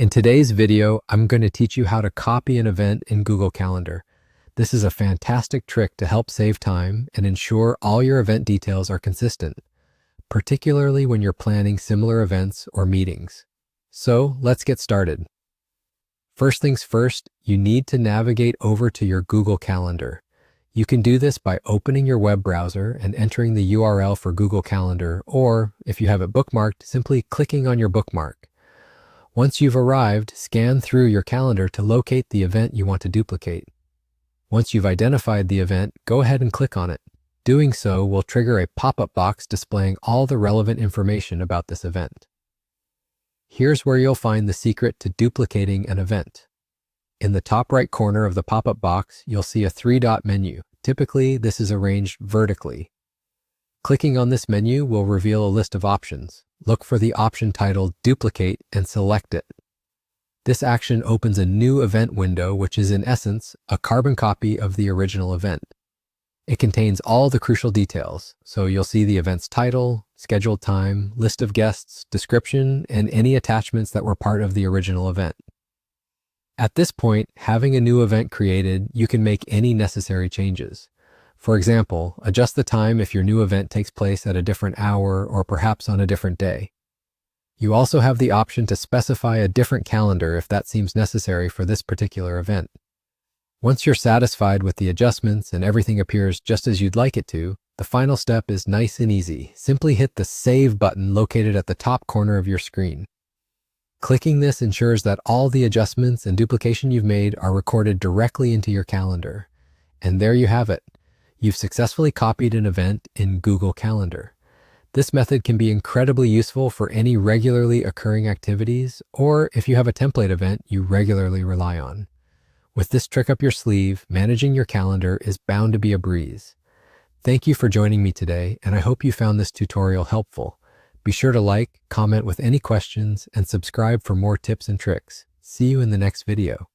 In today's video, I'm going to teach you how to copy an event in Google Calendar. This is a fantastic trick to help save time and ensure all your event details are consistent, particularly when you're planning similar events or meetings. So let's get started. First things first, you need to navigate over to your Google Calendar. You can do this by opening your web browser and entering the URL for Google Calendar, or if you have it bookmarked, simply clicking on your bookmark. Once you've arrived, scan through your calendar to locate the event you want to duplicate. Once you've identified the event, go ahead and click on it. Doing so will trigger a pop-up box displaying all the relevant information about this event. Here's where you'll find the secret to duplicating an event. In the top right corner of the pop-up box, you'll see a three-dot menu. Typically, this is arranged vertically. Clicking on this menu will reveal a list of options. Look for the option titled Duplicate and select it. This action opens a new event window, which is in essence a carbon copy of the original event. It contains all the crucial details, so you'll see the event's title, scheduled time, list of guests, description, and any attachments that were part of the original event. At this point, having a new event created, you can make any necessary changes. For example, adjust the time if your new event takes place at a different hour or perhaps on a different day. You also have the option to specify a different calendar if that seems necessary for this particular event. Once you're satisfied with the adjustments and everything appears just as you'd like it to, the final step is nice and easy. Simply hit the Save button located at the top corner of your screen. Clicking this ensures that all the adjustments and duplication you've made are recorded directly into your calendar. And there you have it. You've successfully copied an event in Google Calendar. This method can be incredibly useful for any regularly occurring activities, or if you have a template event you regularly rely on. With this trick up your sleeve, managing your calendar is bound to be a breeze. Thank you for joining me today, and I hope you found this tutorial helpful. Be sure to like, comment with any questions, and subscribe for more tips and tricks. See you in the next video.